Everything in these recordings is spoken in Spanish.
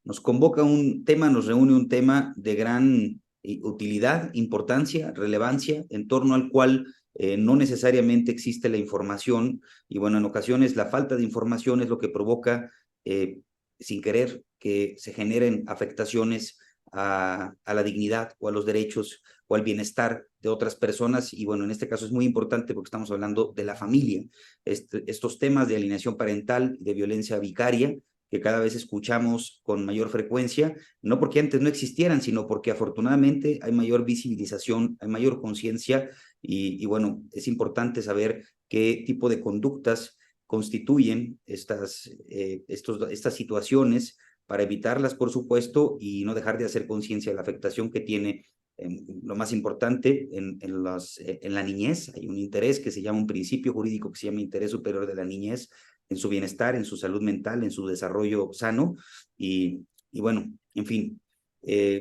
nos convoca un tema, nos reúne un tema de gran utilidad, importancia, relevancia, en torno al cual no necesariamente existe la información, y bueno, en ocasiones la falta de información es lo que provoca, sin querer, que se generen afectaciones a la dignidad o a los derechos o al bienestar de otras personas. Y bueno, en este caso es muy importante porque estamos hablando de la familia. Estos temas de alienación parental, de violencia vicaria, que cada vez escuchamos con mayor frecuencia, no porque antes no existieran, sino porque afortunadamente hay mayor visibilización, hay mayor conciencia, y bueno, es importante saber qué tipo de conductas constituyen estas situaciones para evitarlas, por supuesto, y no dejar de hacer conciencia de la afectación que tiene. Lo más importante, en la niñez hay un interés que se llama, un principio jurídico que se llama interés superior de la niñez, en su bienestar, en su salud mental, en su desarrollo sano, y bueno, en fin,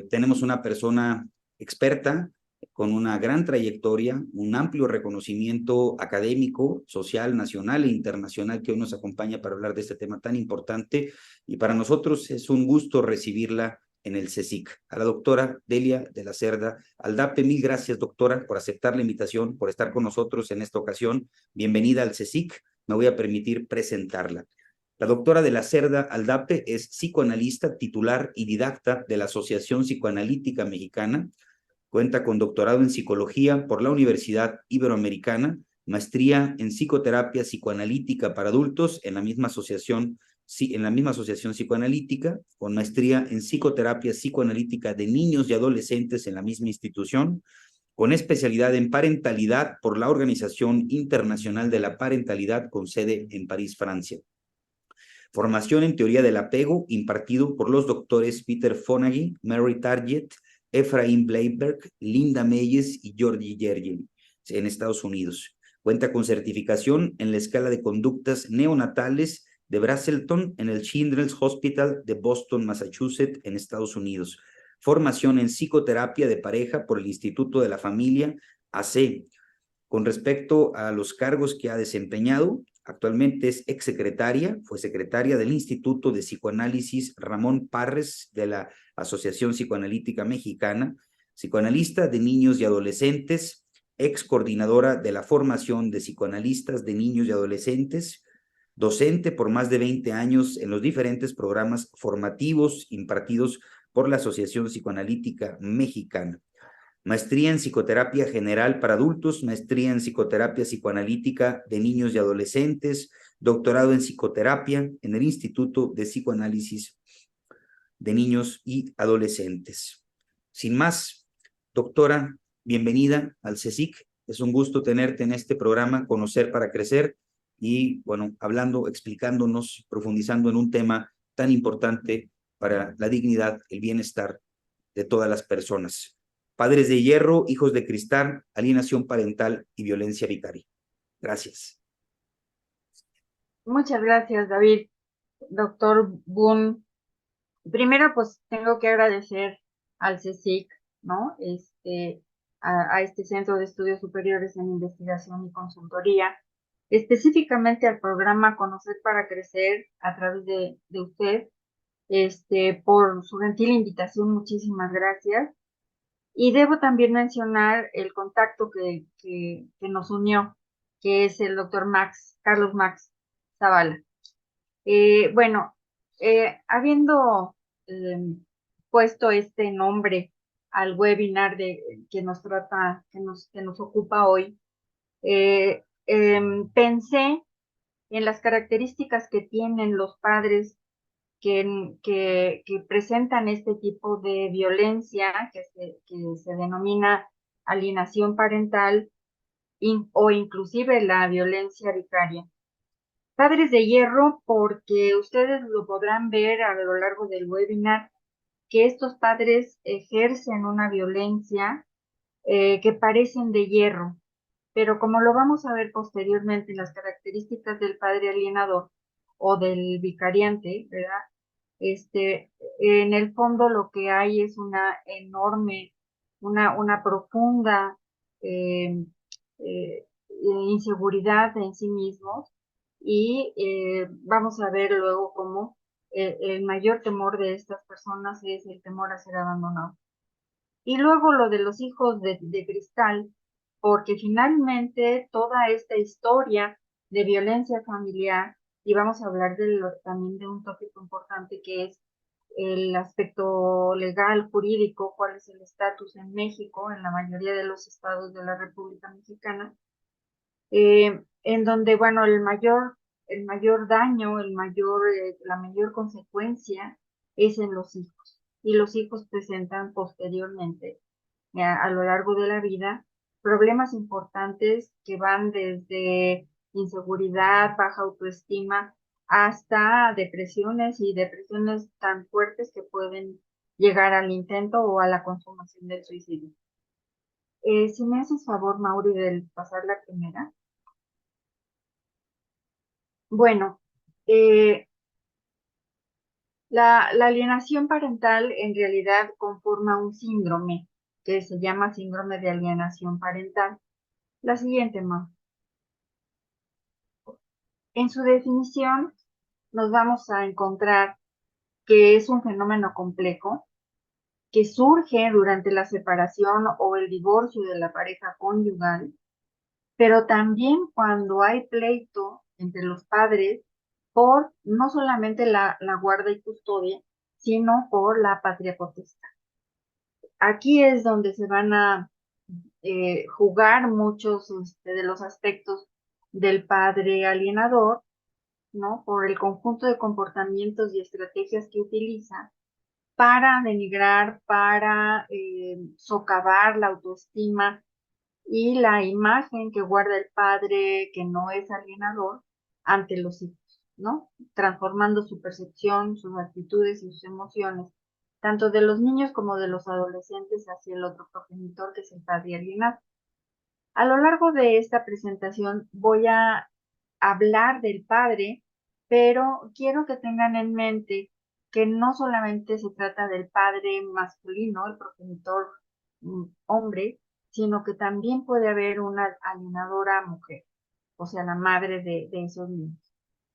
tenemos una persona experta con una gran trayectoria, un amplio reconocimiento académico, social, nacional e internacional, que hoy nos acompaña para hablar de este tema tan importante, y para nosotros es un gusto recibirla en el CSIC. A la doctora Delia de la Cerda Aldape, mil gracias, doctora, por aceptar la invitación, por estar con nosotros en esta ocasión. Bienvenida al CSIC. Me voy a permitir presentarla. La doctora de la Cerda Aldape es psicoanalista, titular y didacta de la Asociación Psicoanalítica Mexicana. Cuenta con doctorado en psicología por la Universidad Iberoamericana, maestría en psicoterapia psicoanalítica para adultos en la misma asociación psicoanalítica, con maestría en psicoterapia psicoanalítica de niños y adolescentes en la misma institución, con especialidad en parentalidad por la Organización Internacional de la Parentalidad con sede en París, Francia. Formación en teoría del apego impartido por los doctores Peter Fonagy, Mary Target, Efraín Bleiberg, Linda Meyes y Georgie Yergin en Estados Unidos. Cuenta con certificación en la escala de conductas neonatales de Braselton en el Children's Hospital de Boston, Massachusetts, en Estados Unidos. Formación en psicoterapia de pareja por el Instituto de la Familia, AC. Con respecto a los cargos que ha desempeñado, actualmente es exsecretaria, fue secretaria del Instituto de Psicoanálisis Ramón Parres de la Asociación Psicoanalítica Mexicana, psicoanalista de niños y adolescentes, ex coordinadora de la formación de psicoanalistas de niños y adolescentes, docente por más de 20 años en los diferentes programas formativos impartidos por la Asociación Psicoanalítica Mexicana. Maestría en psicoterapia general para adultos, maestría en psicoterapia psicoanalítica de niños y adolescentes, doctorado en psicoterapia en el Instituto de Psicoanálisis de Niños y Adolescentes. Sin más, doctora, bienvenida al CSIC. Es un gusto tenerte en este programa, Conocer para Crecer, y bueno, hablando, explicándonos, profundizando en un tema tan importante para la dignidad, el bienestar de todas las personas. Padres de hierro, hijos de cristal, alienación parental y violencia vicaria. Gracias. Muchas gracias, David. Doctor Boone, primero pues tengo que agradecer al CSIC, ¿no? A este Centro de Estudios Superiores en Investigación y Consultoría, específicamente al programa Conocer para Crecer a través de usted, por su gentil invitación, muchísimas gracias. Y debo también mencionar el contacto que nos unió, que es el doctor Carlos Max Zavala. Bueno, habiendo puesto este nombre al webinar que nos trata, que nos ocupa hoy, pensé en las características que tienen los padres que presentan este tipo de violencia que se denomina alienación parental o inclusive la violencia vicaria. Padres de hierro, porque ustedes lo podrán ver a lo largo del webinar, que estos padres ejercen una violencia que parecen de hierro, pero como lo vamos a ver posteriormente, las características del padre alienador o del vicariante, ¿verdad? En el fondo lo que hay es una enorme, una profunda eh, inseguridad en sí mismos, y vamos a ver luego cómo el mayor temor de estas personas es el temor a ser abandonado. Y luego lo de los hijos de cristal, porque finalmente toda esta historia de violencia familiar, y vamos a hablar también de un tópico importante que es el aspecto legal, jurídico, cuál es el estatus en México, en la mayoría de los estados de la República Mexicana, en donde, bueno, el mayor daño, la mayor consecuencia es en los hijos. Y los hijos presentan posteriormente, a lo largo de la vida, problemas importantes que van desde inseguridad, baja autoestima, hasta depresiones y depresiones tan fuertes que pueden llegar al intento o a la consumación del suicidio. Si me haces favor, Mauri, de pasar la primera. Bueno, la alienación parental en realidad conforma un síndrome que se llama síndrome de alienación parental. La siguiente, Ma. En su definición, nos vamos a encontrar que es un fenómeno complejo que surge durante la separación o el divorcio de la pareja conyugal, pero también cuando hay pleito entre los padres por no solamente la guarda y custodia, sino por la patria potestad. Aquí es donde se van a jugar muchos de los aspectos del padre alienador, ¿no? Por el conjunto de comportamientos y estrategias que utiliza para denigrar, para socavar la autoestima y la imagen que guarda el padre que no es alienador ante los hijos, ¿no? Transformando su percepción, sus actitudes y sus emociones, tanto de los niños como de los adolescentes hacia el otro progenitor que es el padre alienado. A lo largo de esta presentación voy a hablar del padre, pero quiero que tengan en mente que no solamente se trata del padre masculino, el progenitor hombre, sino que también puede haber una alienadora mujer, o sea, la madre de esos niños.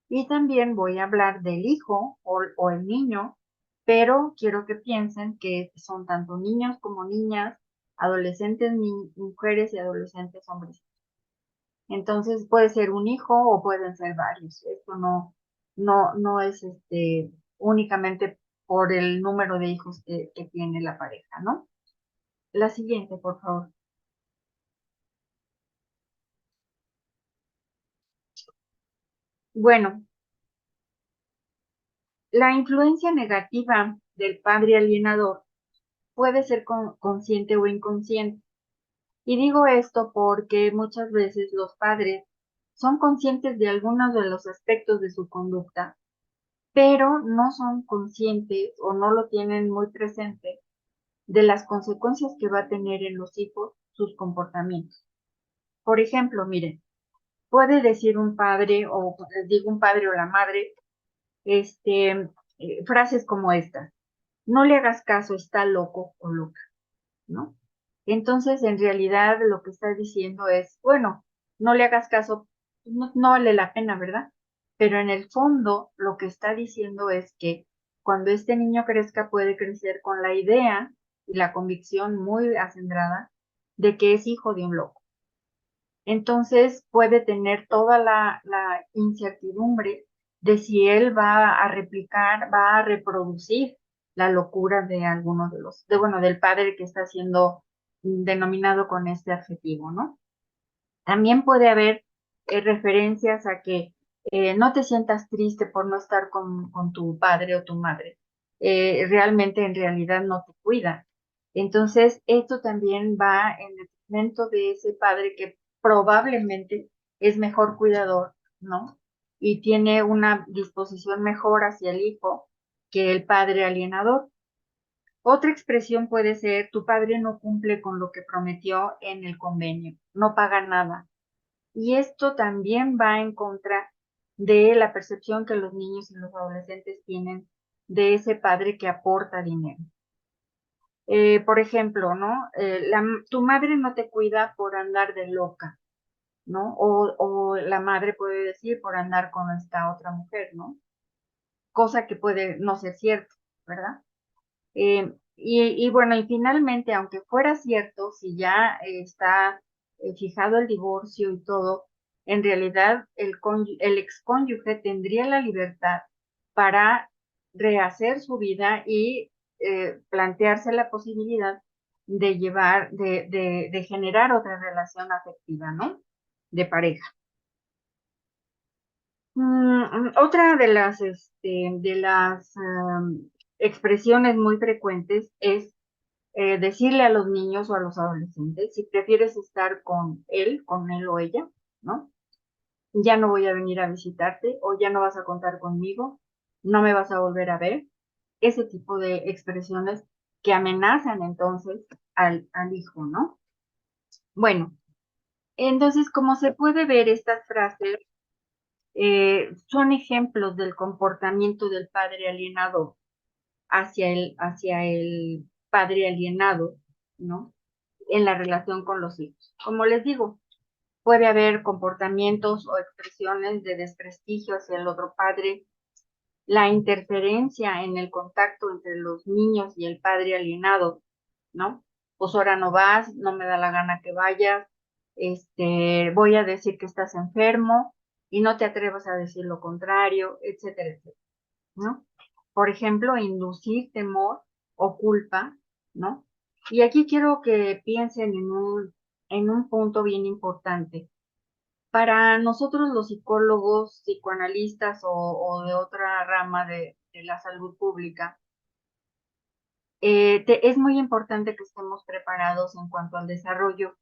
Y también voy a hablar del hijo o el niño, pero quiero que piensen que son tanto niños como niñas, adolescentes mujeres y adolescentes hombres. Entonces puede ser un hijo o pueden ser varios. Esto no es únicamente por el número de hijos que tiene la pareja, ¿no? La siguiente, por favor. Bueno, la influencia negativa del padre alienador puede ser consciente o inconsciente. Y digo esto porque muchas veces los padres son conscientes de algunos de los aspectos de su conducta, pero no son conscientes o no lo tienen muy presente de las consecuencias que va a tener en los hijos sus comportamientos. Por ejemplo, miren, puede decir un padre o les digo un padre o la madre, frases como esta: no le hagas caso, está loco o loca, ¿no? Entonces, en realidad lo que está diciendo es, bueno, no le hagas caso, no vale la pena, ¿verdad? Pero en el fondo lo que está diciendo es que cuando este niño crezca puede crecer con la idea y la convicción muy acendrada de que es hijo de un loco. Entonces puede tener toda la incertidumbre de si él va a replicar, va a reproducir la locura de alguno bueno, del padre que está siendo denominado con este adjetivo, ¿no? También puede haber referencias a que no te sientas triste por no estar con tu padre o tu madre. Realmente, en realidad, no te cuida. Entonces, esto también va en detrimento de ese padre que probablemente es mejor cuidador, ¿no? Y tiene una disposición mejor hacia el hijo que el padre alienador. Otra expresión puede ser: tu padre no cumple con lo que prometió en el convenio, no paga nada. Y esto también va en contra de la percepción que los niños y los adolescentes tienen de ese padre que aporta dinero. Por ejemplo, ¿no? Tu madre no te cuida por andar de loca, ¿no? O la madre puede decir por andar con esta otra mujer, ¿no? cosa que puede no ser cierto, ¿verdad? Y bueno, y finalmente, aunque fuera cierto, si ya está fijado el divorcio y todo, en realidad el excónyuge tendría la libertad para rehacer su vida y plantearse la posibilidad de de generar otra relación afectiva, ¿no? De pareja. Otra de las expresiones muy frecuentes es decirle a los niños o a los adolescentes si prefieres estar con él o ella, ¿no? Ya no voy a venir a visitarte o ya no vas a contar conmigo, no me vas a volver a ver. Ese tipo de expresiones que amenazan entonces al hijo, ¿no? Bueno, entonces como se puede ver, estas frases son ejemplos del comportamiento del padre alienado hacia el padre alienado, ¿no? En la relación con los hijos. Como les digo, puede haber comportamientos o expresiones de desprestigio hacia el otro padre, la interferencia en el contacto entre los niños y el padre alienado, ¿no? Pues ahora no vas, no me da la gana que vayas, voy a decir que estás enfermo y no te atrevas a decir lo contrario, etcétera, etcétera, ¿no? Por ejemplo, inducir temor o culpa, ¿no? Y aquí quiero que piensen en un punto bien importante. Para nosotros los psicólogos, psicoanalistas o de otra rama de la salud pública, es muy importante que estemos preparados en cuanto al desarrollo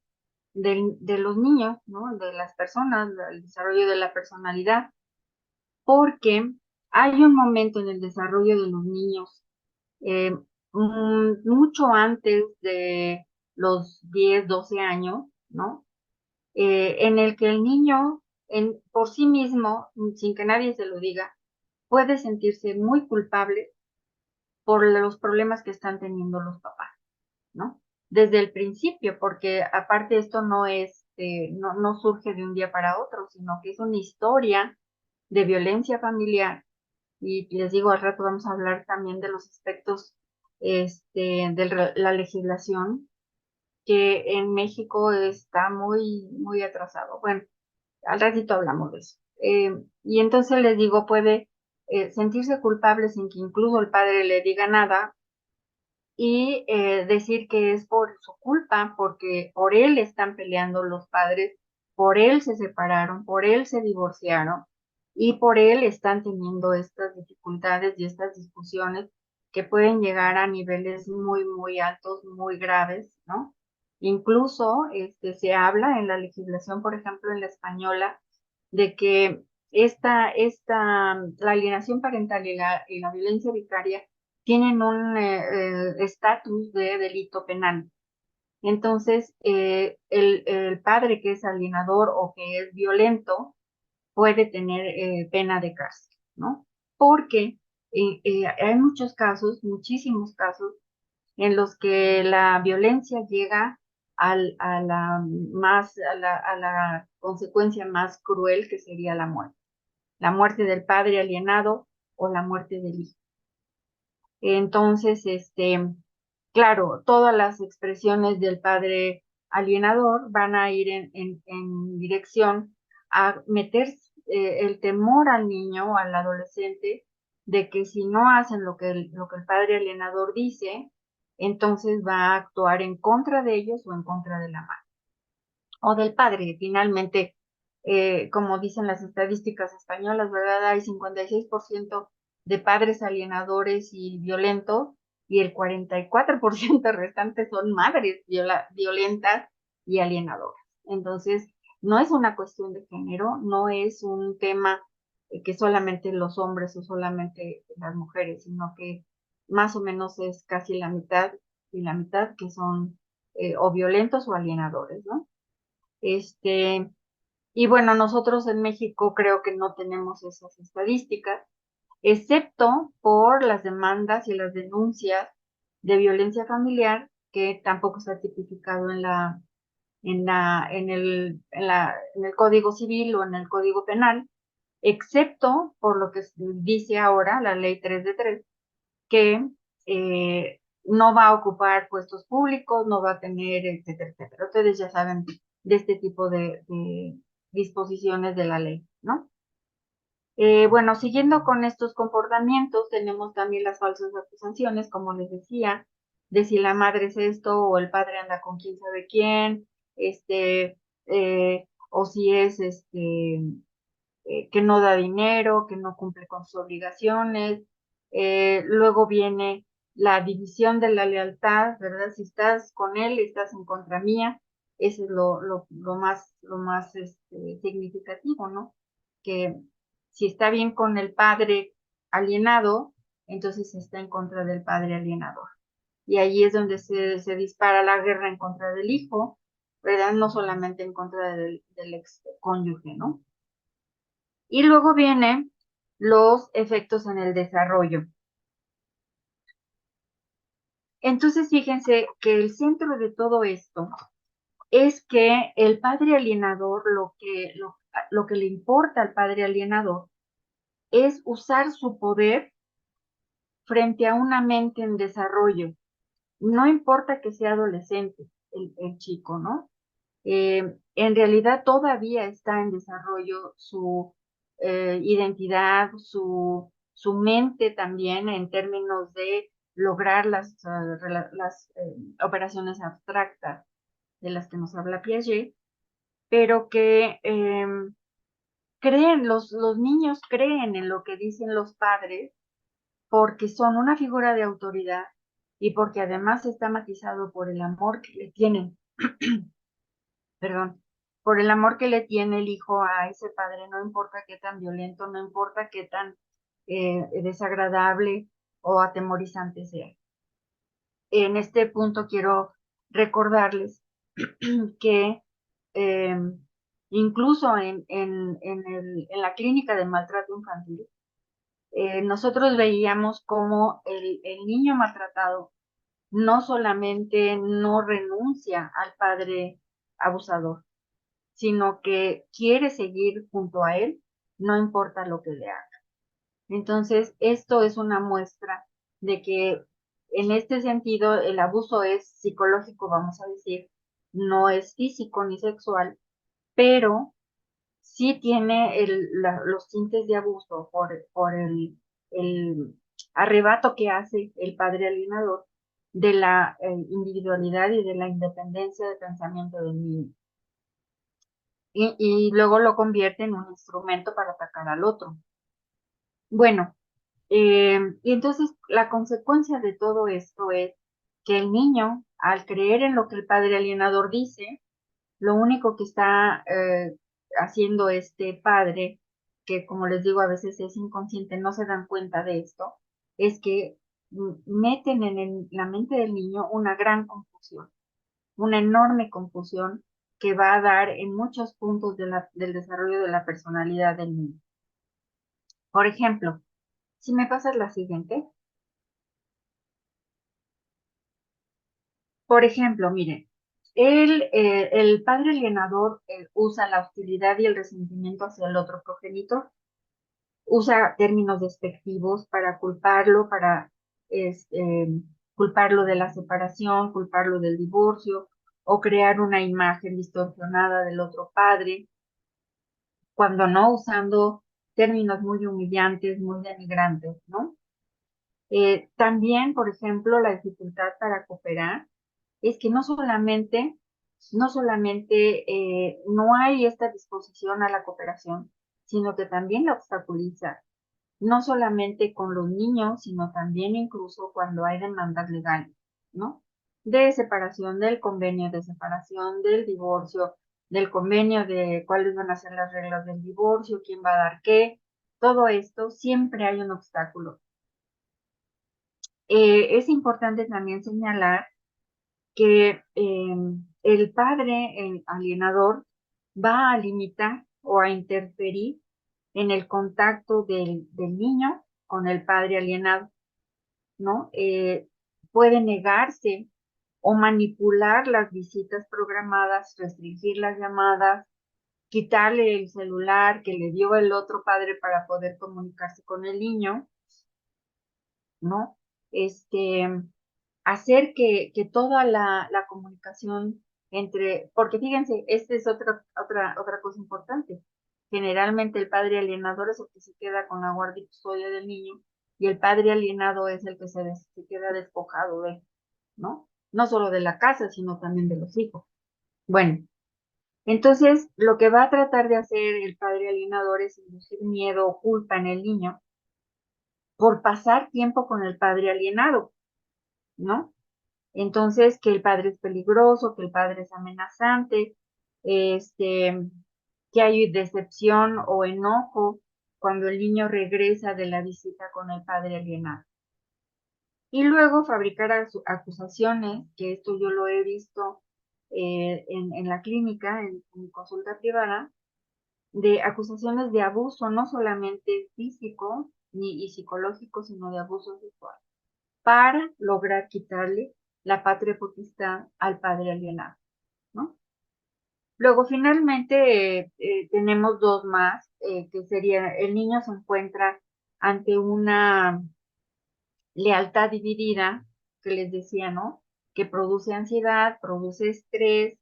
de los niños, ¿no? De las personas, el desarrollo de la personalidad, porque hay un momento en el desarrollo de los niños, eh, mucho antes de los 10, 12 años, ¿no? En el que el niño, por sí mismo, sin que nadie se lo diga, puede sentirse muy culpable por los problemas que están teniendo los papás, ¿no? Desde el principio, porque aparte esto no surge de un día para otro, sino que es una historia de violencia familiar. Y les digo, al rato vamos a hablar también de los aspectos de la legislación, que en México está muy atrasado. Bueno, al ratito hablamos de eso. Y entonces les digo, puede sentirse culpable sin que incluso el padre le diga nada y decir que es por su culpa, porque por él están peleando los padres, por él se separaron, por él se divorciaron y por él están teniendo estas dificultades y estas discusiones que pueden llegar a niveles muy altos, muy graves, ¿no? Incluso se habla en la legislación, por ejemplo, en la española, de que la alienación parental y la violencia vicaria tienen un estatus de delito penal. Entonces, el padre que es alienador o que es violento puede tener pena de cárcel, ¿no? Porque hay muchos casos, muchísimos casos, en los que la violencia llega a la consecuencia más cruel, que sería la muerte del padre alienado o la muerte del hijo. Entonces, claro, todas las expresiones del padre alienador van a ir en dirección a meter el temor al niño o al adolescente de que si no hacen lo que el padre alienador dice, entonces va a actuar en contra de ellos o en contra de la madre o del padre. Finalmente, como dicen las estadísticas españolas, ¿verdad? Hay 56% de padres alienadores y violentos y el 44% restante son madres violentas y alienadoras. Entonces, no es una cuestión de género, no es un tema que solamente los hombres o solamente las mujeres, sino que más o menos es casi la mitad y la mitad que son o violentos o alienadores, ¿no? Este, y bueno, nosotros en México creo que no tenemos esas estadísticas, excepto por las demandas y las denuncias de violencia familiar, que tampoco está tipificado en el Código Civil o en el Código Penal, excepto por lo que dice ahora la ley 3 de 3, que no va a ocupar puestos públicos, no va a tener, etcétera, etcétera. Ustedes ya saben de este tipo de disposiciones de la ley, ¿no? Bueno, siguiendo con estos comportamientos, tenemos también las falsas acusaciones, como les decía, de si la madre es esto o el padre anda con quién sabe quién, o si es que no da dinero, que no cumple con sus obligaciones. Luego viene la división de la lealtad, ¿verdad? Si estás con él, estás en contra mía. Eso es lo más significativo, ¿no? Que si está bien con el padre alienado, entonces está en contra del padre alienador. Y ahí es donde se dispara la guerra en contra del hijo, ¿verdad? No solamente en contra del ex cónyuge, ¿no? Y luego vienen los efectos en el desarrollo. Entonces, fíjense que el centro de todo esto es que el padre alienador, lo que le importa al padre alienador es usar su poder frente a una mente en desarrollo. No importa que sea adolescente el chico, ¿no? En realidad todavía está en desarrollo su identidad, su mente también en términos de lograr las operaciones abstractas de las que nos habla Piaget, pero que los niños creen en lo que dicen los padres porque son una figura de autoridad y porque además está matizado por el amor que le tienen, perdón, por el amor que le tiene el hijo a ese padre, no importa qué tan violento, no importa qué tan desagradable o atemorizante sea. En este punto quiero recordarles que eh, incluso en la clínica de maltrato infantil, nosotros veíamos cómo el niño maltratado no solamente no renuncia al padre abusador, sino que quiere seguir junto a él, no importa lo que le haga. Entonces, esto es una muestra de que en este sentido el abuso es psicológico, vamos a decir, no es físico ni sexual, pero sí tiene los tintes de abuso por el arrebato que hace el padre alienador de la individualidad y de la independencia de pensamiento del niño. Y luego lo convierte en un instrumento para atacar al otro. Bueno, y entonces la consecuencia de todo esto es que el niño, al creer en lo que el padre alienador dice, lo único que está haciendo este padre, que como les digo a veces es inconsciente, no se dan cuenta de esto, es que meten en la mente del niño una gran confusión, una enorme confusión que va a dar en muchos puntos del desarrollo de la personalidad del niño. Por ejemplo, si me pasas la siguiente. Por ejemplo, miren, el padre alienador usa la hostilidad y el resentimiento hacia el otro progenitor, usa términos despectivos para culparlo, culparlo de la separación, culparlo del divorcio o crear una imagen distorsionada del otro padre, cuando no usando términos muy humillantes, muy denigrantes, ¿no? También, por ejemplo, la dificultad para cooperar es que no solamente no hay esta disposición a la cooperación, sino que también la obstaculiza, no solamente con los niños, sino también incluso cuando hay demandas legales, ¿no? De separación, del convenio de separación, del divorcio, del convenio de cuáles van a ser las reglas del divorcio, quién va a dar qué, todo esto, siempre hay un obstáculo. Es importante también señalar que el padre el alienador va a limitar o a interferir en el contacto del niño con el padre alienado, ¿no? Puede negarse o manipular las visitas programadas, restringir las llamadas, quitarle el celular que le dio el otro padre para poder comunicarse con el niño, ¿no? Hacer que toda la comunicación porque fíjense, esta es otra cosa importante. Generalmente el padre alienador es el que se queda con la guardia y custodia del niño, y el padre alienado es el que se queda despojado de, ¿no? No solo de la casa, sino también de los hijos. Bueno, entonces lo que va a tratar de hacer el padre alienador es inducir miedo o culpa en el niño por pasar tiempo con el padre alienado, ¿no? Entonces, que el padre es peligroso, que el padre es amenazante, que hay decepción o enojo cuando el niño regresa de la visita con el padre alienado. Y luego fabricar acusaciones, que esto yo lo he visto en la clínica, en mi consulta privada, de acusaciones de abuso, no solamente físico y psicológico, sino de abuso sexual, para lograr quitarle la patria potestad al padre alienado, ¿no? Luego, finalmente, tenemos dos más, que sería, el niño se encuentra ante una lealtad dividida, que les decía, ¿no? Que produce ansiedad, produce estrés,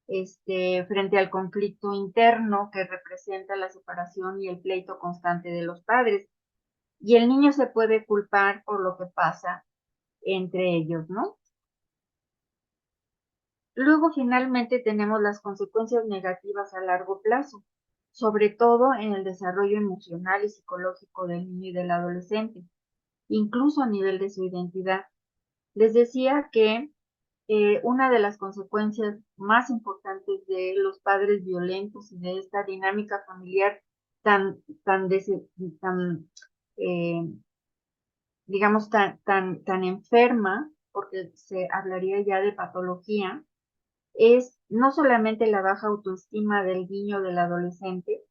frente al conflicto interno que representa la separación y el pleito constante de los padres. Y el niño se puede culpar por lo que pasa entre ellos, ¿no? Luego, finalmente, tenemos las consecuencias negativas a largo plazo, sobre todo en el desarrollo emocional y psicológico del niño y del adolescente, incluso a nivel de su identidad. Les decía que una de las consecuencias más importantes de los padres violentos y de esta dinámica familiar tan, tan, tan eh, digamos, tan enferma, porque se hablaría ya de patología, es no solamente la baja autoestima del niño o del adolescente,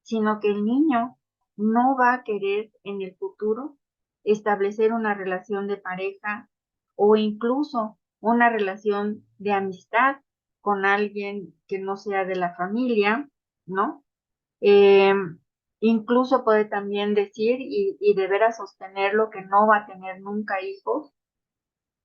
sino que el niño no va a querer en el futuro establecer una relación de pareja o incluso una relación de amistad con alguien que no sea de la familia, ¿no? Eh, Incluso puede también decir y de veras sostenerlo que no va a tener nunca hijos,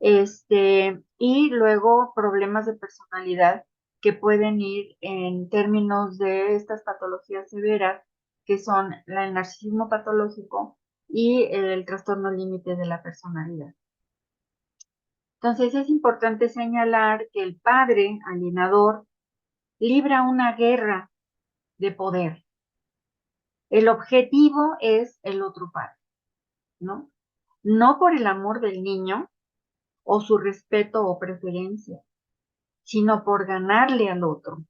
y luego problemas de personalidad que pueden ir en términos de estas patologías severas, que son el narcisismo patológico y el trastorno límite de la personalidad. Entonces es importante señalar que el padre alienador libra una guerra de poder. El objetivo es el otro padre, ¿no? No por el amor del niño o su respeto o preferencia, sino por ganarle al otro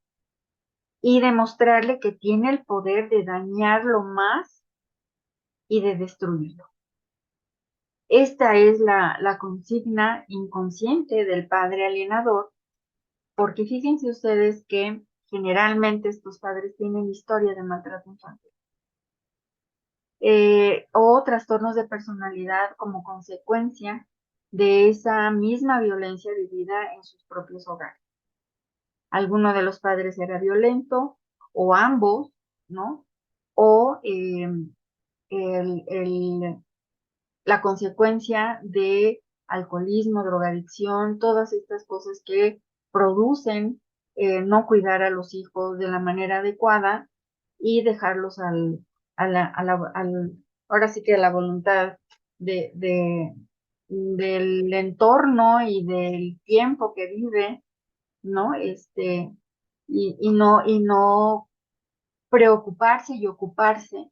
y demostrarle que tiene el poder de dañarlo más y de destruirlo. Esta es la consigna inconsciente del padre alienador, porque fíjense ustedes que generalmente estos padres tienen historia de maltrato infantil. O trastornos de personalidad como consecuencia de esa misma violencia vivida en sus propios hogares. Alguno de los padres era violento, o ambos, ¿no? O la consecuencia de alcoholismo, drogadicción, todas estas cosas que producen no cuidar a los hijos de la manera adecuada y dejarlos ahora sí que a la voluntad del entorno y del tiempo que vive, ¿no? Y no preocuparse y ocuparse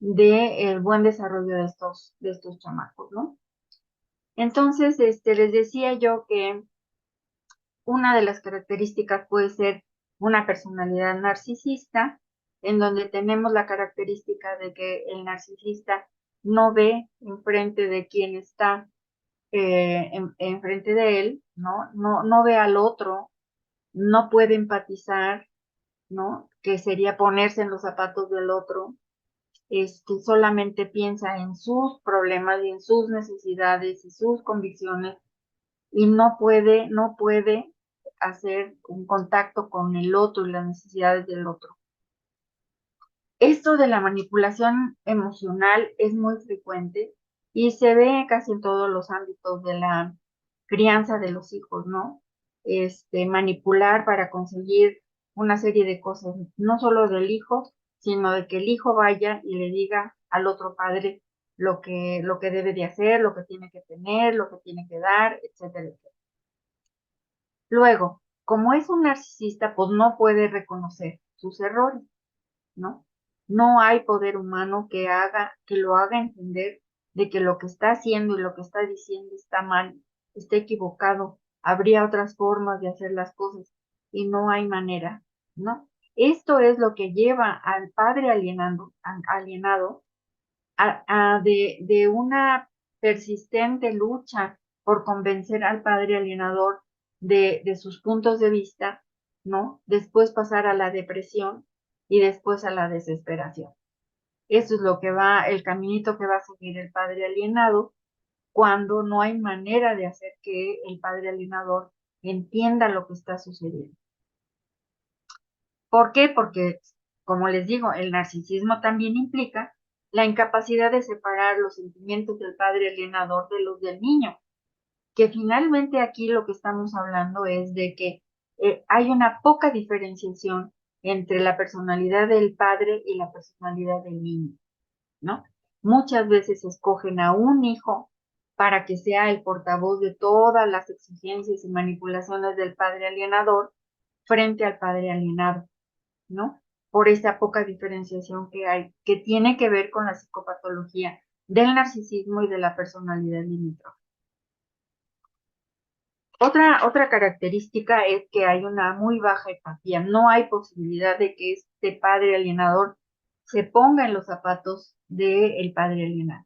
del buen desarrollo de estos chamacos, ¿no? Entonces, les decía yo que una de las características puede ser una personalidad narcisista, en donde tenemos la característica de que el narcisista no ve enfrente de quien está enfrente de él, ¿no? No ve al otro, no puede empatizar, ¿no? Que sería ponerse en los zapatos del otro, solamente piensa en sus problemas y en sus necesidades y sus convicciones y no puede hacer un contacto con el otro y las necesidades del otro. Esto de la manipulación emocional es muy frecuente y se ve casi en todos los ámbitos de la crianza de los hijos, ¿no? Manipular para conseguir una serie de cosas, no solo del hijo, sino de que el hijo vaya y le diga al otro padre lo que debe de hacer, lo que tiene que tener, lo que tiene que dar, etcétera, etcétera. Luego, como es un narcisista, pues no puede reconocer sus errores, ¿no? No hay poder humano que lo haga entender de que lo que está haciendo y lo que está diciendo está mal, está equivocado, habría otras formas de hacer las cosas y no hay manera, ¿no? Esto es lo que lleva al padre alienado de una persistente lucha por convencer al padre alienador de sus puntos de vista, ¿no? Después pasar a la depresión y después a la desesperación. Eso es lo que va, el caminito que va a seguir el padre alienado cuando no hay manera de hacer que el padre alienador entienda lo que está sucediendo. ¿Por qué? Porque, como les digo, el narcisismo también implica la incapacidad de separar los sentimientos del padre alienador de los del niño, que finalmente aquí lo que estamos hablando es de que hay una poca diferenciación entre la personalidad del padre y la personalidad del niño, ¿no? Muchas veces escogen a un hijo para que sea el portavoz de todas las exigencias y manipulaciones del padre alienador frente al padre alienado, ¿no? Por esa poca diferenciación que hay, que tiene que ver con la psicopatología del narcisismo y de la personalidad limítrofe. Otra característica es que hay una muy baja empatía. No hay posibilidad de que este padre alienador se ponga en los zapatos del padre alienado,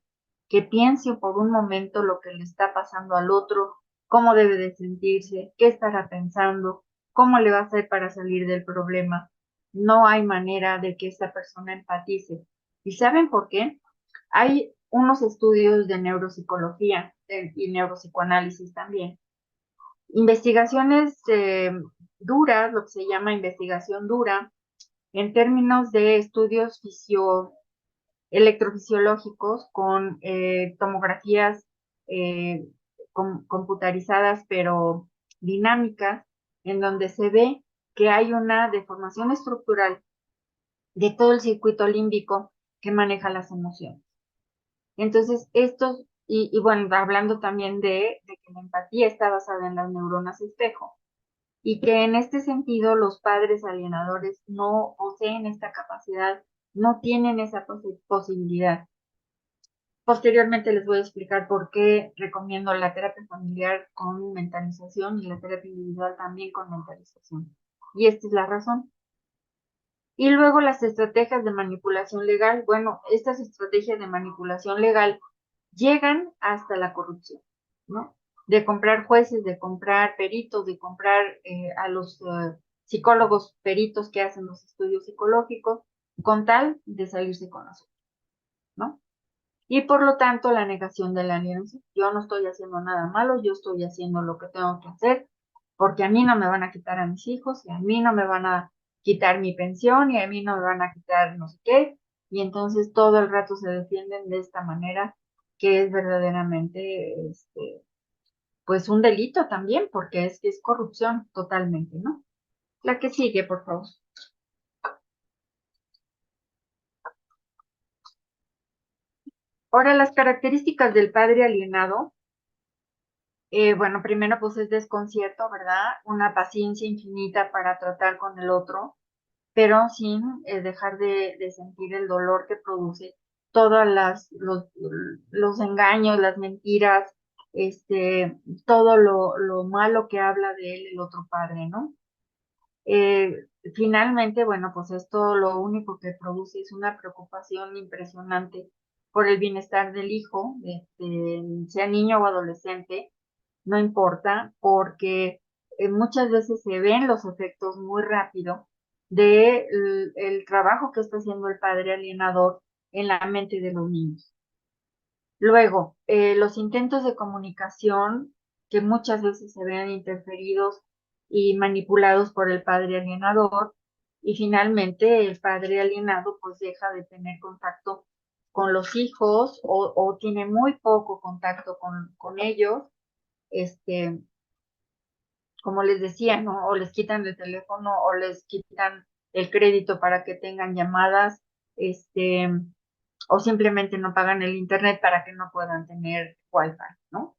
que piense por un momento lo que le está pasando al otro, cómo debe de sentirse, qué estará pensando, cómo le va a hacer para salir del problema. No hay manera de que esta persona empatice. ¿Y saben por qué? Hay unos estudios de neuropsicología y neuropsicoanálisis también, investigaciones duras, lo que se llama investigación dura, en términos de estudios electrofisiológicos con tomografías eh, computarizadas pero dinámicas, en donde se ve que hay una deformación estructural de todo el circuito límbico que maneja las emociones. Entonces, y bueno, hablando también de que la empatía está basada en las neuronas espejo, y que en este sentido los padres alienadores no poseen esta capacidad, no tienen esa posibilidad. Posteriormente les voy a explicar por qué recomiendo la terapia familiar con mentalización y la terapia individual también con mentalización. Y esta es la razón. Y luego las estrategias de manipulación legal. Bueno, estas estrategias de manipulación legal llegan hasta la corrupción, ¿no? De comprar jueces, de comprar peritos, de comprar a los psicólogos peritos que hacen los estudios psicológicos, con tal de salirse con nosotros, ¿no? Y por lo tanto, la negación de la alienación. Yo no estoy haciendo nada malo, yo estoy haciendo lo que tengo que hacer, porque a mí no me van a quitar a mis hijos, y a mí no me van a quitar mi pensión, y a mí no me van a quitar no sé qué. Y entonces todo el rato se defienden de esta manera, que es verdaderamente, pues un delito también, porque es que es corrupción totalmente, ¿no? La que sigue, por favor. Ahora, las características del padre alienado. Bueno, primero pues es desconcierto, ¿verdad? Una paciencia infinita para tratar con el otro, pero sin dejar de sentir el dolor que produce todos los engaños, las mentiras, todo lo malo que habla de él el otro padre, ¿no? Finalmente, bueno, pues esto lo único que produce es una preocupación impresionante por el bienestar del hijo, sea niño o adolescente, no importa, porque muchas veces se ven los efectos muy rápido del el trabajo que está haciendo el padre alienador en la mente de los niños. Luego, los intentos de comunicación que muchas veces se ven interferidos y manipulados por el padre alienador, y finalmente el padre alienado pues deja de tener contacto con los hijos o tiene muy poco contacto con ellos, este, como les decía, ¿no? O les quitan el teléfono o les quitan el crédito para que tengan llamadas, este, o simplemente no pagan el internet para que no puedan tener wifi, ¿no?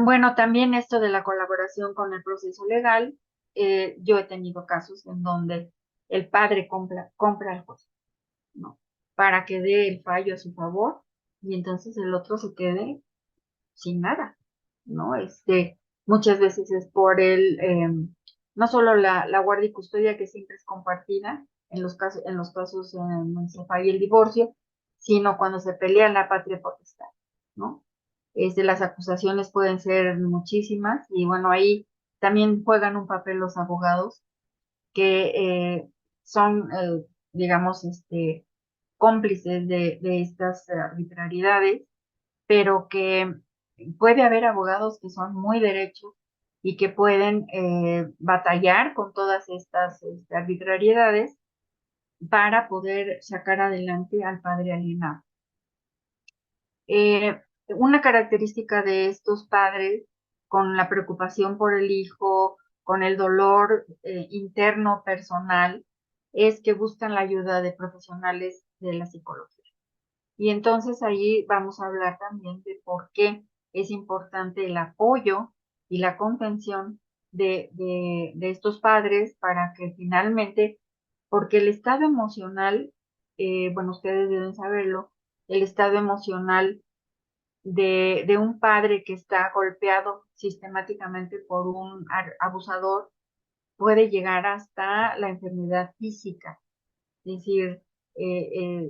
Bueno, también esto de la colaboración con el proceso legal, yo he tenido casos en donde el padre compra al juez, ¿no? Para que dé el fallo a su favor y entonces el otro se quede sin nada, ¿no? Muchas veces es por no solo la guardia y custodia que siempre es compartida en los casos en donde se falla el divorcio, sino cuando se pelea la patria potestad, ¿no? Las acusaciones pueden ser muchísimas y bueno, ahí también juegan un papel los abogados que son, digamos, cómplices de estas arbitrariedades, pero que puede haber abogados que son muy derechos y que pueden batallar con todas estas arbitrariedades para poder sacar adelante al padre alienado. Una característica de estos padres, con la preocupación por el hijo, con el dolor interno personal, es que buscan la ayuda de profesionales de la psicología. Y entonces ahí vamos a hablar también de por qué es importante el apoyo y la contención de estos padres para que finalmente, porque el estado emocional, bueno, ustedes deben saberlo, el estado emocional de un padre que está golpeado sistemáticamente por un abusador puede llegar hasta la enfermedad física, es decir, eh, eh,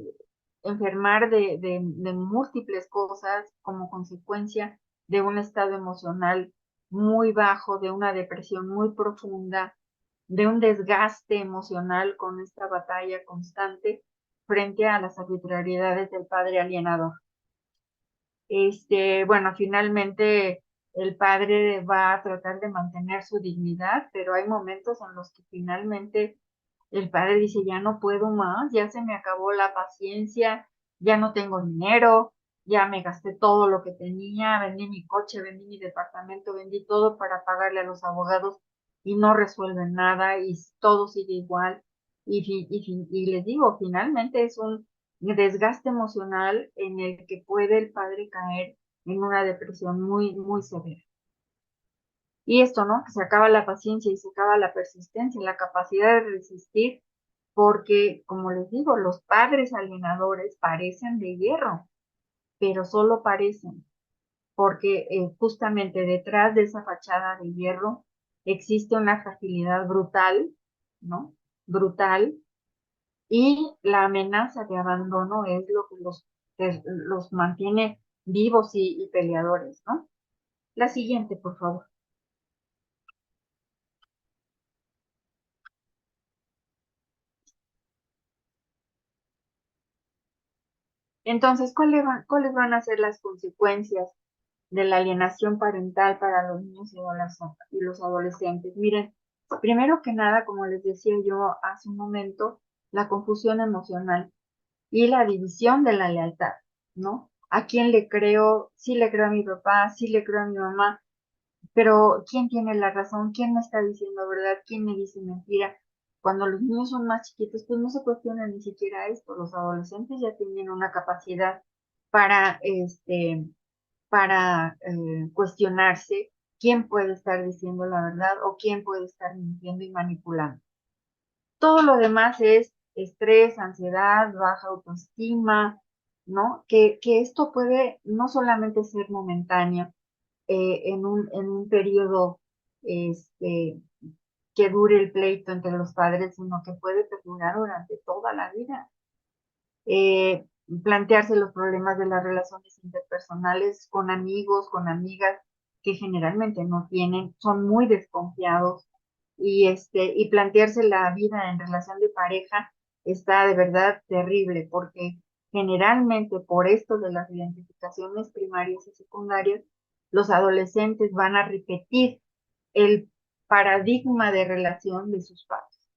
enfermar de múltiples cosas como consecuencia de un estado emocional muy bajo, de una depresión muy profunda, de un desgaste emocional con esta batalla constante frente a las arbitrariedades del padre alienador. Bueno, finalmente el padre va a tratar de mantener su dignidad, pero hay momentos en los que finalmente el padre dice, ya no puedo más, ya se me acabó la paciencia, ya no tengo dinero, ya me gasté todo lo que tenía, vendí mi coche, vendí mi departamento, vendí todo para pagarle a los abogados y no resuelven nada y todo sigue igual. Y les digo, finalmente es un desgaste emocional en el que puede el padre caer en una depresión muy, muy severa. Y esto, ¿no? Que se acaba la paciencia y se acaba la persistencia, la capacidad de resistir, porque, como les digo, los padres alienadores parecen de hierro, pero solo parecen, porque justamente detrás de esa fachada de hierro existe una fragilidad brutal, ¿no? Brutal, y la amenaza de abandono es lo que los mantiene vivos y peleadores, ¿no? La siguiente, por favor. Entonces, ¿cuáles van a ser las consecuencias de la alienación parental para los niños y los adolescentes? Miren, primero que nada, como les decía yo hace un momento, la confusión emocional y la división de la lealtad, ¿no? ¿A quién le creo? Sí le creo a mi papá, sí le creo a mi mamá, pero ¿quién tiene la razón? ¿Quién me está diciendo verdad? ¿Quién me dice mentira? Cuando los niños son más chiquitos, pues no se cuestionan ni siquiera esto. Los adolescentes ya tienen una capacidad para, cuestionarse quién puede estar diciendo la verdad o quién puede estar mintiendo y manipulando. Todo lo demás es estrés, ansiedad, baja autoestima, ¿no? Que esto puede no solamente ser momentáneo, en un periodo este, que dure el pleito entre los padres, sino que puede perdurar durante toda la vida. Plantearse los problemas de las relaciones interpersonales con amigos, con amigas, que generalmente no tienen, son muy desconfiados, y plantearse la vida en relación de pareja está de verdad terrible, porque generalmente por esto de las identificaciones primarias y secundarias, los adolescentes van a repetir el paradigma de relación de sus padres.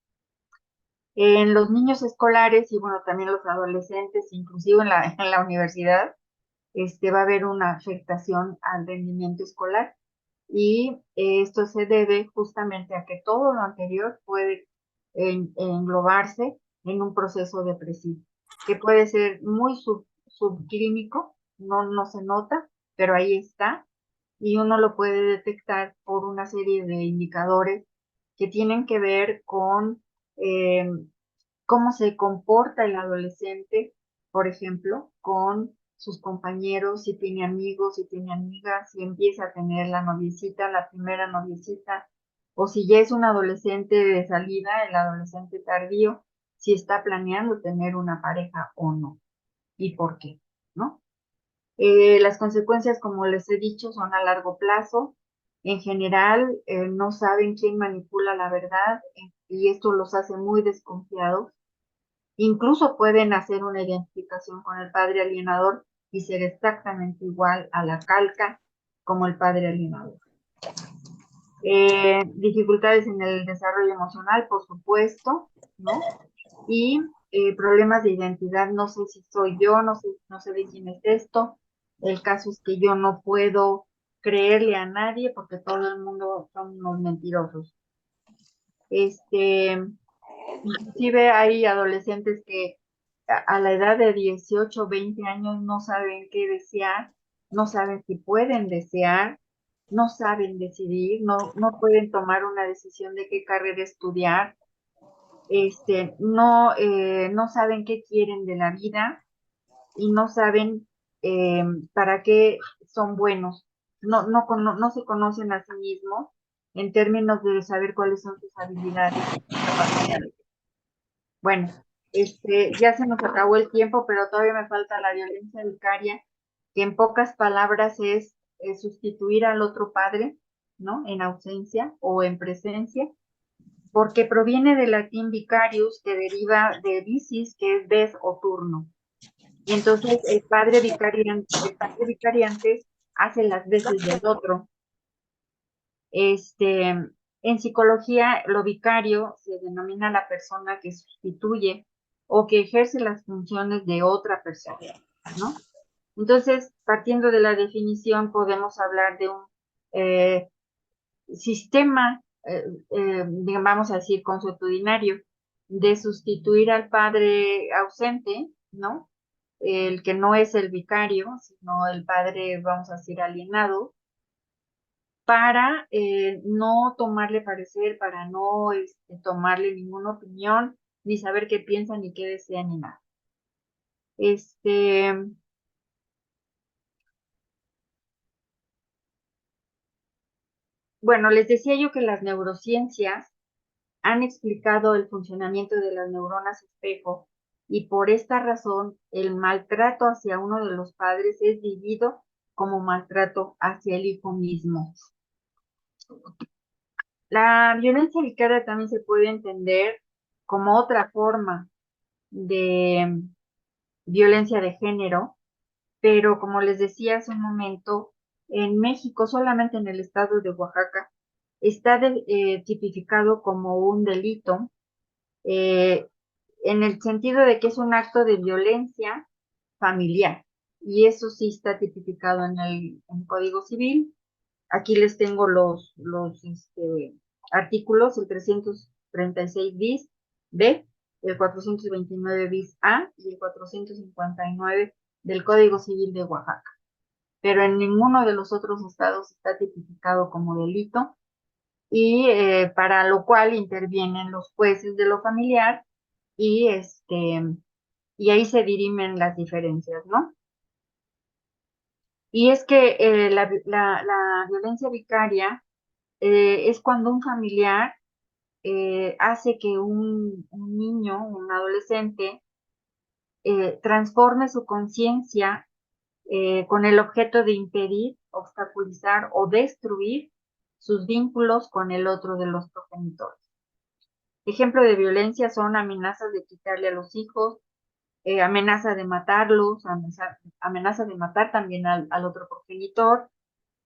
En los niños escolares y bueno, también los adolescentes, inclusive en la universidad, va a haber una afectación al rendimiento escolar y esto se debe justamente a que todo lo anterior puede englobarse en un proceso depresivo, que puede ser muy subclínico, no se nota, pero ahí está, y uno lo puede detectar por una serie de indicadores que tienen que ver con eh, cómo se comporta el adolescente, por ejemplo, con sus compañeros, si tiene amigos, si tiene amigas, si empieza a tener la noviecita, la primera noviecita, o si ya es un adolescente de salida, el adolescente tardío, si está planeando tener una pareja o no, y por qué, ¿no? Las consecuencias, como les he dicho, son a largo plazo. En general, no saben quién manipula la verdad y esto los hace muy desconfiados. Incluso pueden hacer una identificación con el padre alienador y ser exactamente igual a la calca como el padre alienador. Dificultades en el desarrollo emocional, por supuesto, ¿no? Y problemas de identidad, no sé si soy yo, no sé de quién es esto. El caso es que yo no puedo creerle a nadie porque todo el mundo son unos mentirosos. Inclusive hay adolescentes que a la edad de 18 o 20 años no saben qué desear, no saben si pueden desear, no saben decidir, no pueden tomar una decisión de qué carrera estudiar, no saben qué quieren de la vida y no saben eh, para qué son buenos. No se conocen a sí mismos en términos de saber cuáles son sus habilidades y sus capacidades. Bueno, ya se nos acabó el tiempo, pero todavía me falta la violencia vicaria, que en pocas palabras es sustituir al otro padre, ¿no? En ausencia o en presencia, porque proviene del latín vicarius, que deriva de vicis, que es vez o turno. Y entonces el padre vicariante hace las veces del otro. En psicología, lo vicario se denomina la persona que sustituye o que ejerce las funciones de otra persona, ¿no? Entonces, partiendo de la definición, podemos hablar de un eh, sistema, vamos a decir, consuetudinario, de sustituir al padre ausente, ¿no? El que no es el vicario, sino el padre, vamos a decir, alienado, para no tomarle parecer, para no tomarle ninguna opinión, ni saber qué piensan, ni qué desean, ni nada. Este, bueno, les decía yo que las neurociencias han explicado el funcionamiento de las neuronas espejo y por esta razón el maltrato hacia uno de los padres es vivido como maltrato hacia el hijo mismo. La violencia vicaria también se puede entender como otra forma de violencia de género, pero como les decía hace un momento, en México, solamente en el estado de Oaxaca, está tipificado como un delito, eh, en el sentido de que es un acto de violencia familiar, y eso sí está tipificado en el Código Civil. Aquí les tengo los artículos, el 336 bis B, el 429 bis A y el 459 del Código Civil de Oaxaca. Pero en ninguno de los otros estados está tipificado como delito y para lo cual intervienen los jueces de lo familiar y, y ahí se dirimen las diferencias, ¿no? Y es que la violencia vicaria es cuando un familiar hace que un niño, un adolescente, transforme su conciencia con el objeto de impedir, obstaculizar o destruir sus vínculos con el otro de los progenitores. Ejemplo de violencia son amenazas de quitarle a los hijos, amenaza de matarlos, amenaza de matar también al otro progenitor,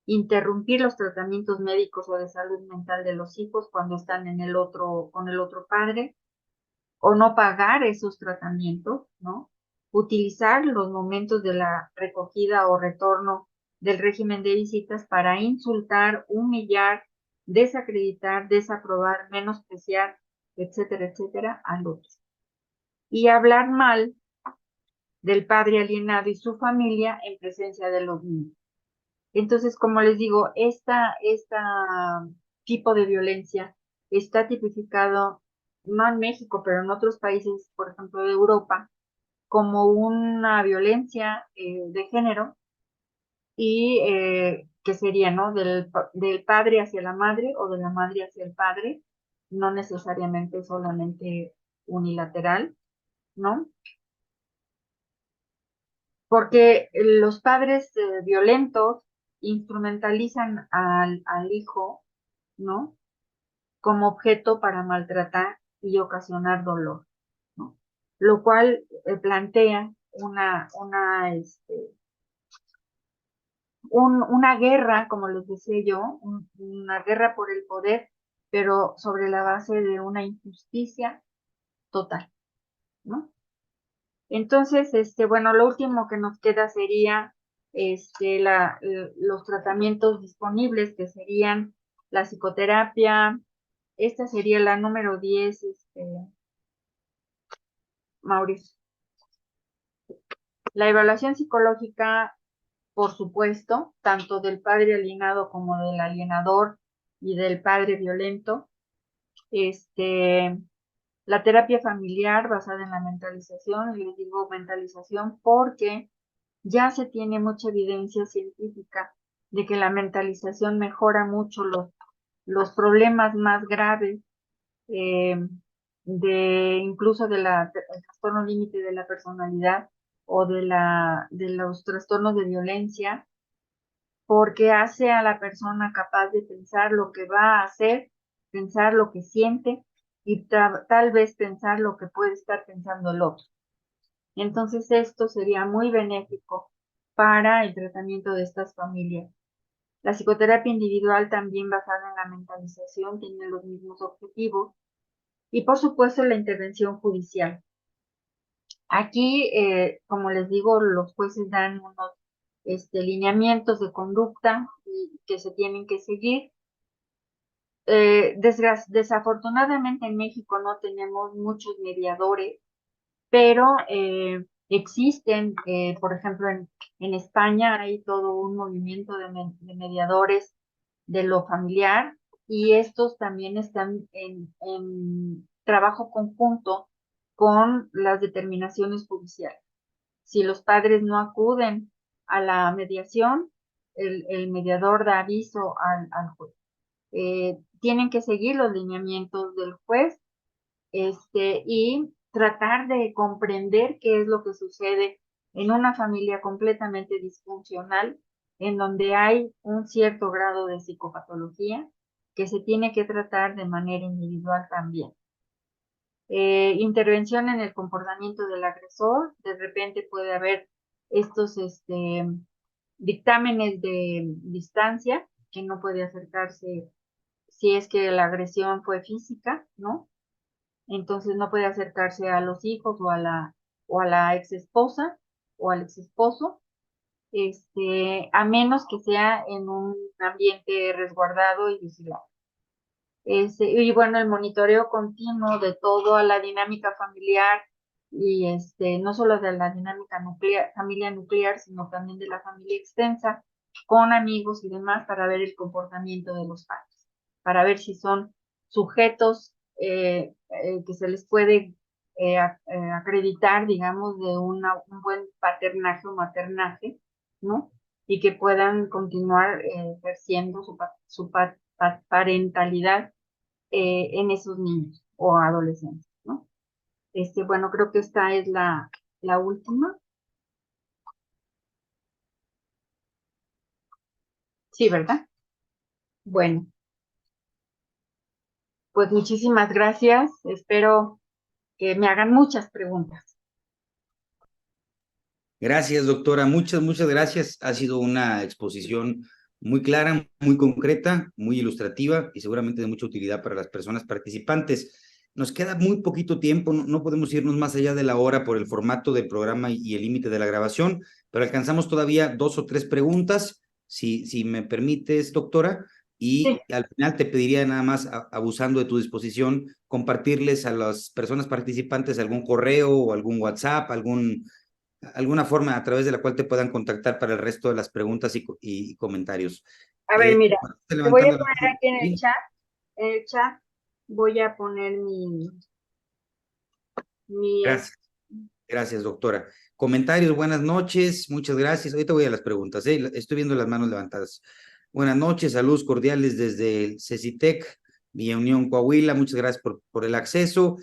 interrumpir los tratamientos médicos o de salud mental de los hijos cuando están con el otro padre, o no pagar esos tratamientos, ¿no? Utilizar los momentos de la recogida o retorno del régimen de visitas para insultar, humillar, desacreditar, desaprobar, menospreciar, etcétera, etcétera, al otro. Y hablar mal del padre alienado y su familia en presencia de los niños. Entonces, como les digo, esta tipo de violencia está tipificado no en México, pero en otros países, por ejemplo, de Europa, como una violencia de género y que sería, ¿no? Del padre hacia la madre o de la madre hacia el padre, no necesariamente solamente unilateral, ¿no? Porque los padres violentos instrumentalizan al hijo, ¿no? Como objeto para maltratar y ocasionar dolor, ¿no? Lo cual plantea una guerra, como les decía yo, una guerra por el poder, pero sobre la base de una injusticia total, ¿no? Entonces, bueno, lo último que nos queda sería los tratamientos disponibles, que serían la psicoterapia. Esta sería la número 10, Mauricio. La evaluación psicológica, por supuesto, tanto del padre alienado como del alienador y del padre violento. La terapia familiar basada en la mentalización, y les digo mentalización porque ya se tiene mucha evidencia científica de que la mentalización mejora mucho los problemas más graves, eh, incluso del trastorno límite de la personalidad o de los trastornos de violencia, porque hace a la persona capaz de pensar lo que va a hacer, pensar lo que siente y tal vez pensar lo que puede estar pensando el otro. Entonces esto sería muy benéfico para el tratamiento de estas familias. La psicoterapia individual, también basada en la mentalización, tiene los mismos objetivos. Y por supuesto la intervención judicial. Aquí, como les digo, los jueces dan unos lineamientos de conducta que se tienen que seguir. Desafortunadamente en México no tenemos muchos mediadores, pero existen, por ejemplo, en España hay todo un movimiento de mediadores de lo familiar y estos también están en trabajo conjunto con las determinaciones judiciales. Si los padres no acuden a la mediación, el mediador da aviso al juez. Tienen que seguir los lineamientos del juez y tratar de comprender qué es lo que sucede en una familia completamente disfuncional, en donde hay un cierto grado de psicopatología que se tiene que tratar de manera individual también. Intervención en el comportamiento del agresor, de repente puede haber estos dictámenes de distancia, que no puede acercarse si es que la agresión fue física, ¿no? Entonces no puede acercarse a los hijos o a la ex esposa o al ex esposo, a menos que sea en un ambiente resguardado y vigilado. Y bueno, el monitoreo continuo de toda la dinámica familiar y no solo de la dinámica familia nuclear, sino también de la familia extensa, con amigos y demás, para ver el comportamiento de los padres, para ver si son sujetos que se les puede acreditar, digamos, de un buen paternaje o maternaje, ¿no? Y que puedan continuar ejerciendo su parentalidad en esos niños o adolescentes, ¿no? Bueno, creo que esta es la última. Sí, ¿verdad? Bueno, pues muchísimas gracias. Espero que me hagan muchas preguntas. Gracias, doctora. Muchas gracias. Ha sido una exposición muy clara, muy concreta, muy ilustrativa y seguramente de mucha utilidad para las personas participantes. Nos queda muy poquito tiempo, no podemos irnos más allá de la hora por el formato del programa y el límite de la grabación, pero alcanzamos todavía 2 o 3 preguntas, si me permites, doctora, Sí, y al final te pediría nada más, abusando de tu disposición, compartirles a las personas participantes algún correo o algún WhatsApp, alguna forma a través de la cual te puedan contactar para el resto de las preguntas y comentarios. a ver, mira, te voy a Levantando la poner mano. aquí Sí. en el chat voy a poner mi, Gracias. Gracias, doctora. Comentarios, buenas noches, muchas gracias. Ahorita voy a las preguntas, ¿eh? Estoy viendo las manos levantadas. Buenas noches, saludos cordiales desde el CECITEC, Villa Unión, Coahuila. Muchas gracias por el acceso.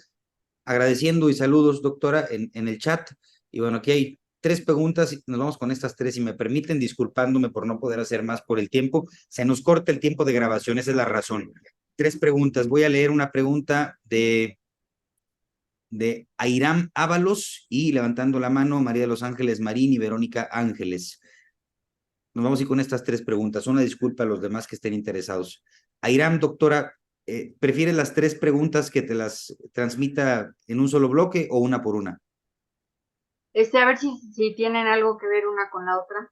Agradeciendo y saludos, doctora, en el chat. Y bueno, aquí hay 3 preguntas y nos vamos con estas 3, si me permiten, disculpándome por no poder hacer más por el tiempo. Se nos corta el tiempo de grabación, esa es la razón. 3 preguntas. Voy a leer una pregunta de Airam Ábalos y levantando la mano María de los Ángeles Marín y Verónica Ángeles. Nos vamos a ir con estas 3 preguntas. Una disculpa a los demás que estén interesados. Airam, doctora, ¿prefieres las 3 preguntas que te las transmita en un solo bloque o una por una? a ver si tienen algo que ver una con la otra.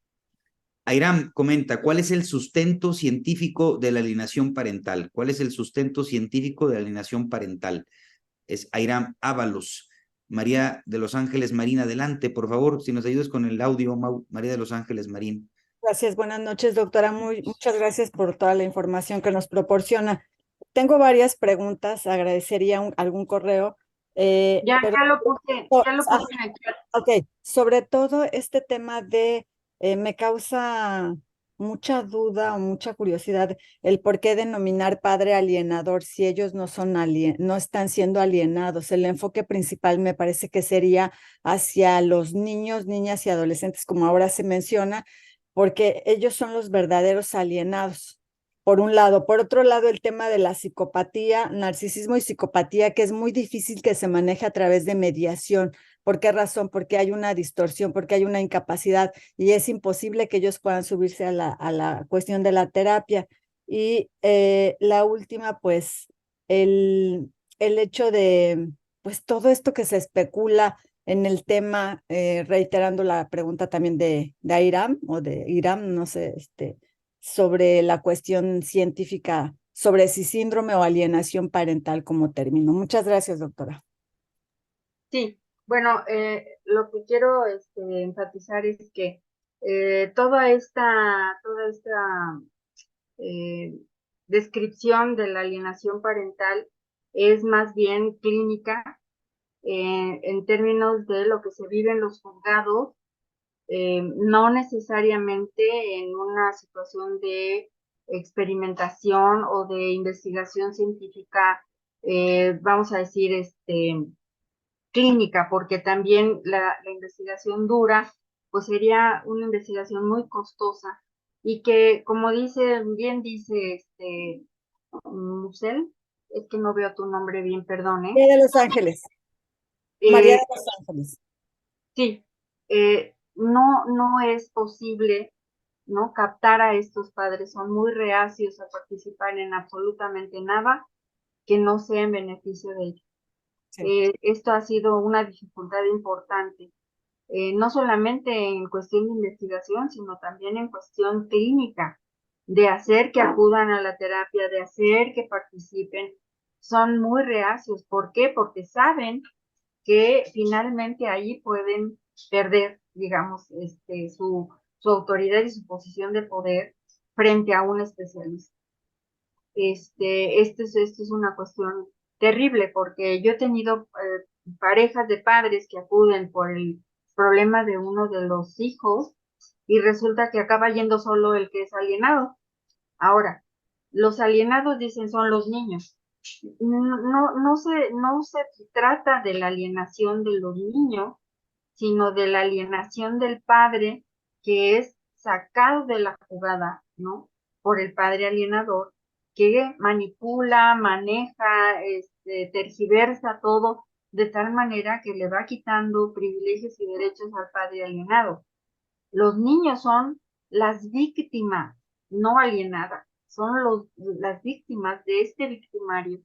Airam comenta, ¿cuál es el sustento científico de la alienación parental? ¿Cuál es el sustento científico de la alienación parental? Es Airam Ábalos. María de los Ángeles Marín, adelante, por favor, si nos ayudas con el audio, María de los Ángeles Marín. Gracias, buenas noches, doctora. Muchas gracias por toda la información que nos proporciona. Tengo varias preguntas, agradecería algún correo, pero Ya lo puse en el chat. ok, sobre todo este tema me causa mucha duda o mucha curiosidad el por qué denominar padre alienador si ellos no están siendo alienados. El enfoque principal me parece que sería hacia los niños, niñas y adolescentes, como ahora se menciona, porque ellos son los verdaderos alienados. Por un lado. Por otro lado, el tema de la psicopatía, narcisismo y psicopatía, que es muy difícil que se maneje a través de mediación. ¿Por qué razón? Porque hay una distorsión, porque hay una incapacidad y es imposible que ellos puedan subirse a la cuestión de la terapia. Y la última, pues, el hecho de, pues, todo esto que se especula en el tema, reiterando la pregunta también de Airam o de Iram, no sé, sobre la cuestión científica, sobre si síndrome o alienación parental como término. Muchas gracias, doctora. Sí, bueno, lo que quiero enfatizar es que toda esta eh, descripción de la alienación parental es más bien clínica en términos de lo que se vive en los juzgados, no necesariamente en una situación de experimentación o de investigación científica, vamos a decir, clínica, porque también la investigación dura, pues sería una investigación muy costosa y que, como bien dice Musel, es que no veo tu nombre bien, perdone. María de Los Ángeles. María de Eh, Los Ángeles. sí, no es posible, ¿no? Captar a estos padres, son muy reacios a participar en absolutamente nada que no sea en beneficio de ellos. Sí. Esto ha sido una dificultad importante, no solamente en cuestión de investigación, sino también en cuestión clínica, de hacer que acudan a la terapia, de hacer que participen. Son muy reacios. ¿Por qué? Porque saben que finalmente ahí pueden perder, digamos, su autoridad y su posición de poder frente a un especialista. Esto es una cuestión terrible porque yo he tenido parejas de padres que acuden por el problema de uno de los hijos y resulta que acaba yendo solo el que es alienado. Ahora, los alienados dicen son los niños. No se trata de la alienación de los niños, sino de la alienación del padre que es sacado de la jugada, ¿no? Por el padre alienador que manipula, maneja, tergiversa todo de tal manera que le va quitando privilegios y derechos al padre alienado. Los niños son las víctimas, no alienadas, son las víctimas de este victimario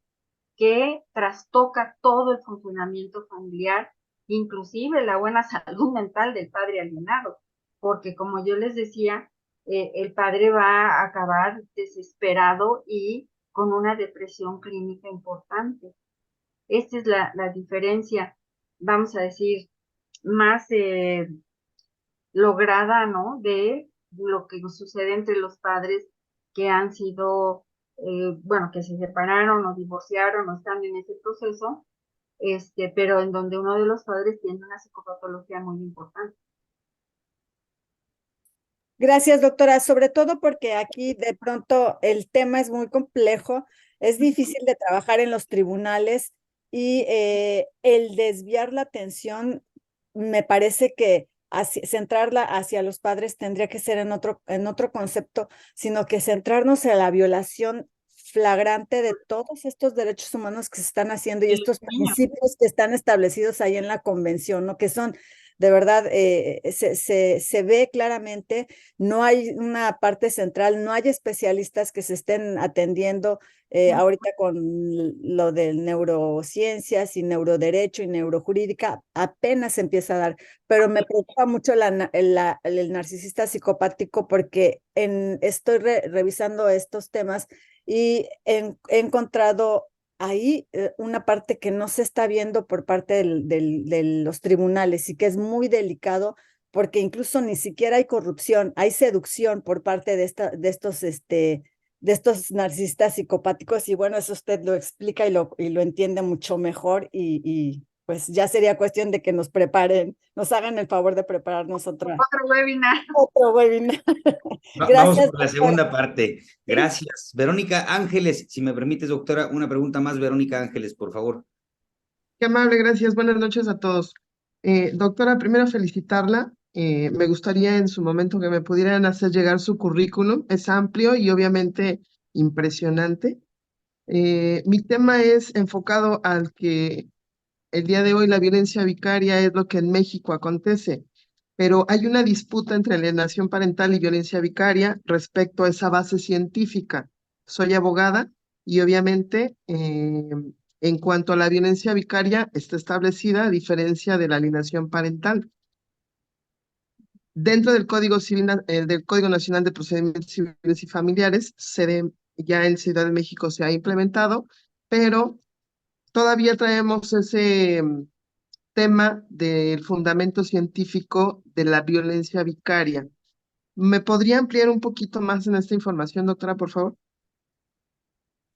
que trastoca todo el funcionamiento familiar, inclusive la buena salud mental del padre alienado, porque como yo les decía, el padre va a acabar desesperado y con una depresión clínica importante. Esta es la diferencia, vamos a decir, más lograda, ¿no? De lo que sucede entre los padres que han sido, bueno, que se separaron o divorciaron o están en ese proceso, pero en donde uno de los padres tiene una psicopatología muy importante. Gracias, doctora, sobre todo porque aquí de pronto el tema es muy complejo, es difícil de trabajar en los tribunales y el desviar la atención me parece que centrarla hacia los padres tendría que ser en otro concepto, sino que centrarnos en la violación flagrante de todos estos derechos humanos que se están haciendo y estos principios que están establecidos ahí en la convención, ¿no? Que son, de verdad, se ve claramente, no hay una parte central, no hay especialistas que se estén atendiendo ahorita con lo de neurociencias y neuroderecho y neurojurídica, apenas se empieza a dar, pero me preocupa mucho el narcisista psicopático porque estoy revisando estos temas y he encontrado ahí una parte que no se está viendo por parte de los tribunales y que es muy delicado porque incluso ni siquiera hay corrupción, hay seducción por parte de estos narcisistas psicopáticos y bueno, eso usted lo explica y lo entiende mucho mejor y pues ya sería cuestión de que nos preparen, nos hagan el favor de prepararnos Otro webinar. otro webinar. Vamos Gracias, por la doctora. segunda parte. Gracias. Verónica Ángeles, si me permites, doctora, una pregunta más, Verónica Ángeles, por favor. Qué amable, gracias. Buenas noches a todos. Doctora, primero felicitarla. Me gustaría en su momento que me pudieran hacer llegar su currículum. Es amplio y obviamente impresionante. Mi tema es enfocado al que el día de hoy la violencia vicaria es lo que en México acontece, pero hay una disputa entre alienación parental y violencia vicaria respecto a esa base científica. Soy abogada y obviamente en cuanto a la violencia vicaria está establecida a diferencia de la alienación parental. Dentro del Código Civil, del Código Nacional de Procedimientos Civiles y Familiares, ya en Ciudad de México se ha implementado, pero todavía traemos ese tema del fundamento científico de la violencia vicaria. ¿Me podría ampliar un poquito más en esta información, doctora, por favor?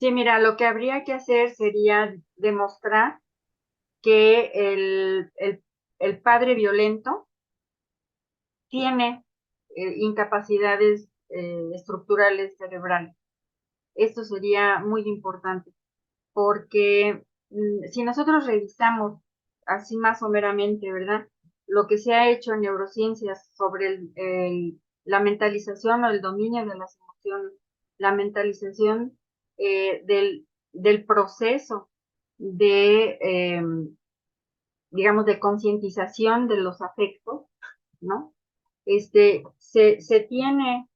Sí, mira, lo que habría que hacer sería demostrar que el padre violento tiene incapacidades estructurales cerebrales. Esto sería muy importante, porque si nosotros revisamos así más someramente, ¿verdad? Lo que se ha hecho en neurociencias sobre la mentalización o el dominio de las emociones, la mentalización del proceso de, digamos, de concientización de los afectos, ¿no? Se tiene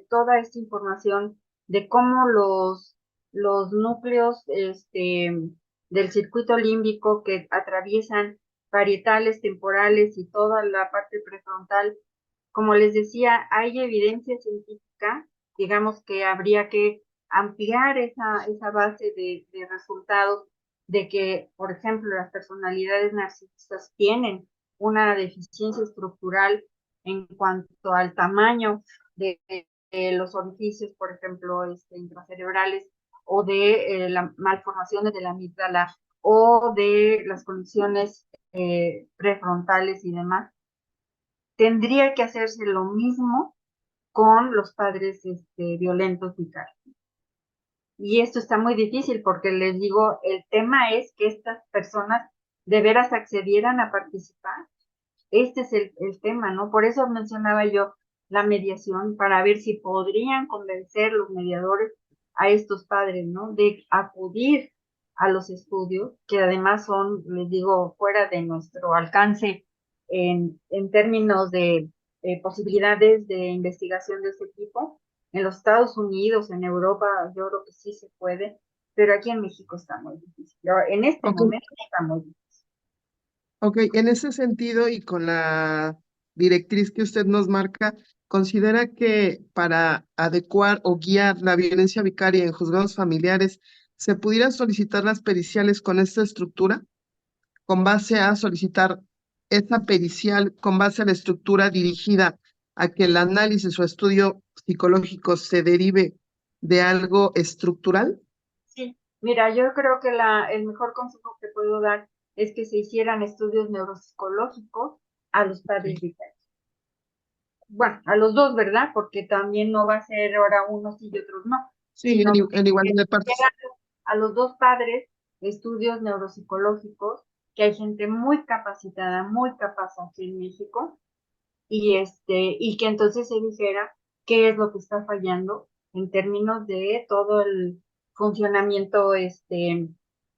toda esta información de cómo los núcleos del circuito límbico que atraviesan parietales, temporales y toda la parte prefrontal, como les decía, hay evidencia científica, digamos que habría que ampliar esa base de resultados de que, por ejemplo, las personalidades narcisistas tienen una deficiencia estructural en cuanto al tamaño de los orificios, por ejemplo, intracerebrales, o de la malformaciones de la amígdala, o de las conexiones prefrontales y demás. Tendría que hacerse lo mismo con los padres violentos vicarios. Y esto está muy difícil porque les digo, el tema es que estas personas de veras accedieran a participar. Este es el tema, ¿no? Por eso mencionaba yo la mediación, para ver si podrían convencer los mediadores a estos padres, ¿no? De acudir a los estudios, que además son, les digo, fuera de nuestro alcance en términos de posibilidades de investigación de este tipo. En los Estados Unidos, en Europa, yo creo que sí se puede. pero aquí en México está muy difícil. En este Ok. momento está muy difícil. Ok, en ese sentido y con la directriz que usted nos marca, ¿considera que para adecuar o guiar la violencia vicaria en juzgados familiares se pudieran solicitar las periciales con esta estructura, con base a solicitar esta pericial, con base a la estructura dirigida a que el análisis o estudio psicológico se derive de algo estructural? Sí, mira, yo creo que el mejor consejo que puedo dar es que se hicieran estudios neuropsicológicos a los padres vicarios. Bueno, a los dos, ¿verdad? Porque también no va a ser ahora unos sí y otros no, Sí, sino en igualdad de que partes. a los dos padres estudios neuropsicológicos, que hay gente muy capacitada, muy capaz aquí en México, y que entonces se dijera qué es lo que está fallando en términos de todo el funcionamiento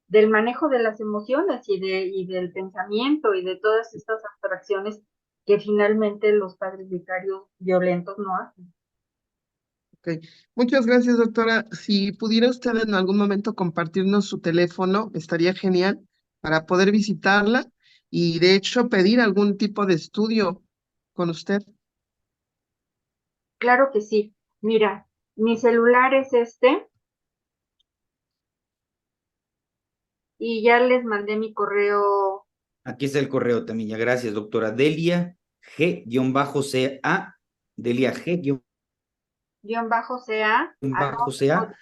del manejo de las emociones y del pensamiento y de todas estas abstracciones que finalmente los padres vicarios violentos no hacen. Ok. Muchas gracias, doctora. Si pudiera usted en algún momento compartirnos su teléfono, estaría genial para poder visitarla y de hecho pedir algún tipo de estudio con usted. Claro que sí. Mira, mi celular es y ya les mandé mi correo. Aquí está el correo también, ya gracias, doctora. Delia G-CA, Delia G-CA, _CA,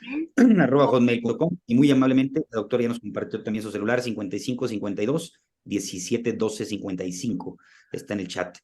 arroba hotmail.com, y muy amablemente la doctora ya nos compartió también su celular 55 52 17 12 55, está en el chat.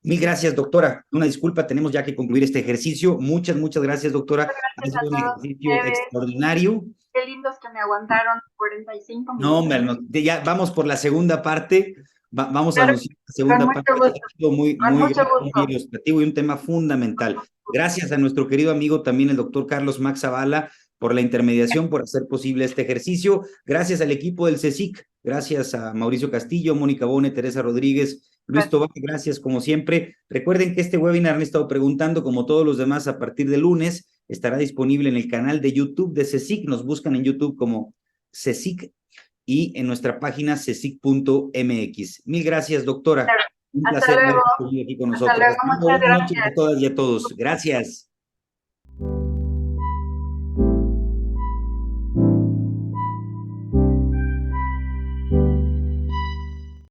Mil gracias, doctora. Una disculpa, tenemos ya que concluir este ejercicio. Muchas gracias, doctora. Ha Gracias a sido un todos ejercicio ustedes. extraordinario. Qué lindos que me aguantaron 45 No, minutos. ya vamos por la segunda parte. Vamos a Claro, anunciar la con segunda mucho parte. gusto, Ha sido muy con mucho grato, muy gusto. ilustrativo y un tema fundamental. Gracias a nuestro querido amigo también el doctor Carlos Max Zavala por la intermediación, por hacer posible este ejercicio. Gracias al equipo del CSIC, gracias a Mauricio Castillo, Mónica Bone, Teresa Rodríguez, Luis Tobar, gracias como siempre. Recuerden que este webinar han estado preguntando, como todos los demás, a partir de lunes, estará disponible en el canal de YouTube de CSIC. Nos buscan en YouTube como CSIC y en nuestra página cesic.mx. Mil gracias, doctora. Claro. Un Hasta placer luego. haber tenido aquí con Hasta nosotros. luego. Hasta luego. Muchas Buenas noches gracias. a todas y a todos. Gracias.